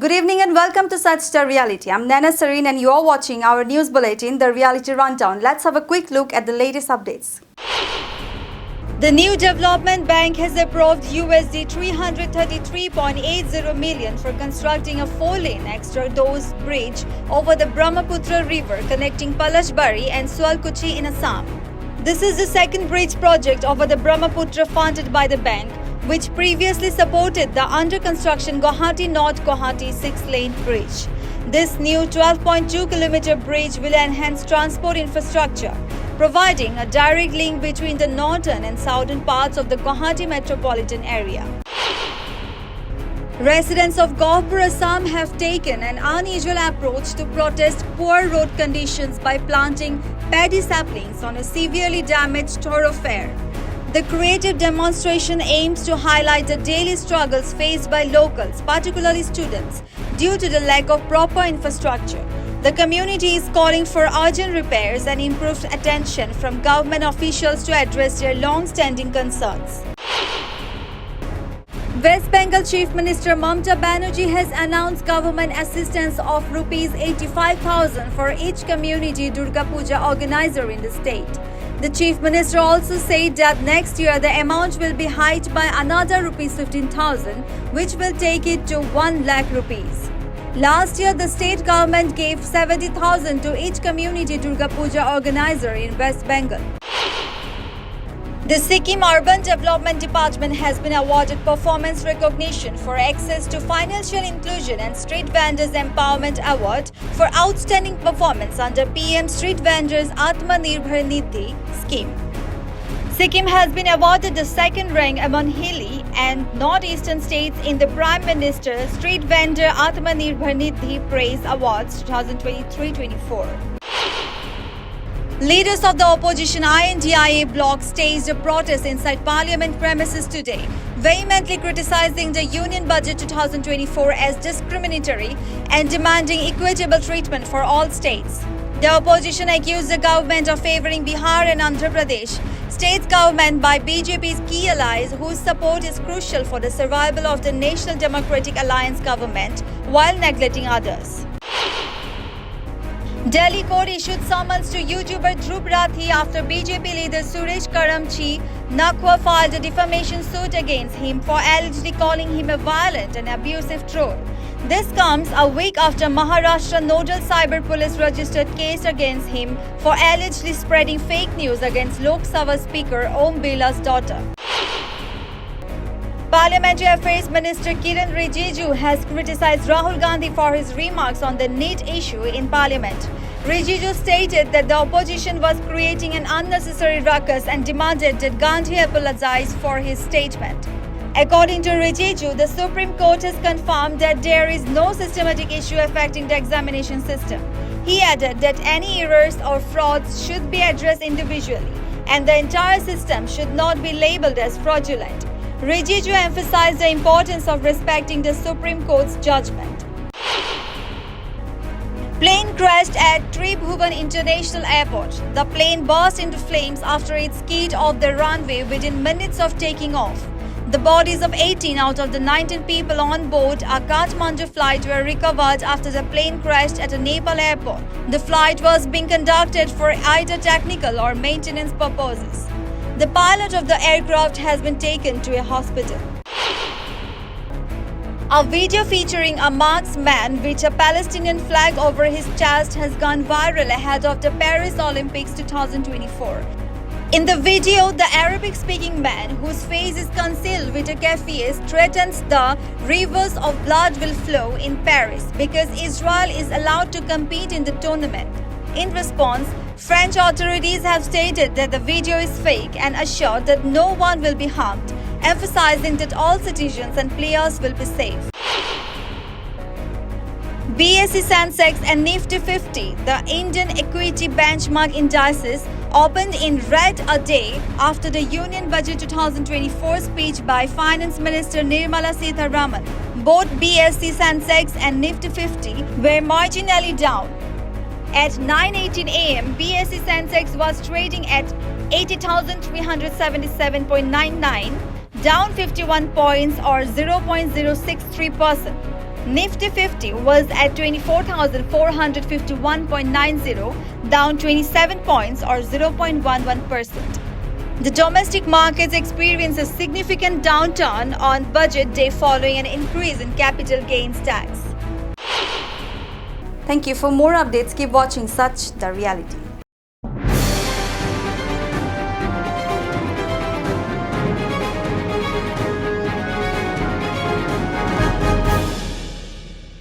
Good evening and welcome to Such the Reality. I'm Nana Sareen and you're watching our news bulletin, The Reality Rundown. Let's have a quick look at the latest updates. The New Development Bank has approved USD 333.80 million for constructing a 4-lane extra dose bridge over the Brahmaputra River connecting Palashbari and Sualkuchi in Assam. This is the second bridge project over the Brahmaputra funded by the bank, which previously supported the under-construction Guwahati-North Guwahati 6-lane bridge. This new 12.2-kilometer bridge will enhance transport infrastructure, providing a direct link between the northern and southern parts of the Guwahati metropolitan area. Residents of Gauhpur, Assam have taken an unusual approach to protest poor road conditions by planting paddy saplings on a severely damaged thoroughfare. The creative demonstration aims to highlight the daily struggles faced by locals, particularly students, due to the lack of proper infrastructure. The community is calling for urgent repairs and improved attention from government officials to address their long-standing concerns. West Bengal Chief Minister Mamata Banerjee has announced government assistance of Rs 85,000 for each community Durga Puja organizer in the state. The Chief Minister also said that next year the amount will be hiked by another Rs 15,000, which will take it to 1 lakh rupees. Last year, the state government gave 70,000 to each community Durga Puja organizer in West Bengal. The Sikkim Urban Development Department has been awarded performance recognition for access to financial inclusion and Street Vendors Empowerment Award for outstanding performance under PM Street Vendors Atmanirbhar Nidhi scheme. Sikkim has been awarded the second rank among hilly and northeastern states in the Prime Minister Street Vendor Atmanirbhar Nidhi Praise Awards 2023-24. Leaders of the opposition INDIA bloc staged a protest inside Parliament premises today, vehemently criticizing the Union Budget 2024 as discriminatory and demanding equitable treatment for all states. The opposition accused the government of favoring Bihar and Andhra Pradesh, states government by BJP's key allies whose support is crucial for the survival of the National Democratic Alliance government while neglecting others. Delhi court issued summons to YouTuber Dhruv Rathi after BJP leader Suresh Karamchi Nakwa filed a defamation suit against him for allegedly calling him a violent and abusive troll. This comes a week after Maharashtra Nodal Cyber Police registered case against him for allegedly spreading fake news against Lok Sabha Speaker Om Birla's daughter. Parliamentary Affairs Minister Kiran Rijiju has criticized Rahul Gandhi for his remarks on the NEET issue in Parliament. Rijiju stated that the opposition was creating an unnecessary ruckus and demanded that Gandhi apologize for his statement. According to Rijiju, the Supreme Court has confirmed that there is no systematic issue affecting the examination system. He added that any errors or frauds should be addressed individually and the entire system should not be labeled as fraudulent. Rijiju emphasized the importance of respecting the Supreme Court's judgment. Plane crashed at Tribhuvan International Airport. The plane burst into flames after it skied off the runway within minutes of taking off. The bodies of 18 out of the 19 people on board a Kathmandu flight were recovered after the plane crashed at a Nepal airport. The flight was being conducted for either technical or maintenance purposes. The pilot of the aircraft has been taken to a hospital. A video featuring a marksman with a Palestinian flag over his chest has gone viral ahead of the Paris Olympics 2024. In the video, the Arabic-speaking man, whose face is concealed with a keffiyeh, threatens the rivers of blood will flow in Paris because Israel is allowed to compete in the tournament. In response, French authorities have stated that the video is fake and assured that no one will be harmed, emphasizing that all citizens and players will be safe. BSE Sensex and Nifty 50, the Indian equity benchmark indices, opened in red a day after the Union Budget 2024 speech by Finance Minister Nirmala Sitharaman. Both BSE Sensex and Nifty 50 were marginally down. At 9:18 a.m., BSE Sensex was trading at 80,377.99, down 51 points or 0.063%. Nifty 50 was at 24,451.90, down 27 points or 0.11%. The domestic markets experienced a significant downturn on budget day following an increase in capital gains tax. Thank you. For more updates, keep watching Such the Reality.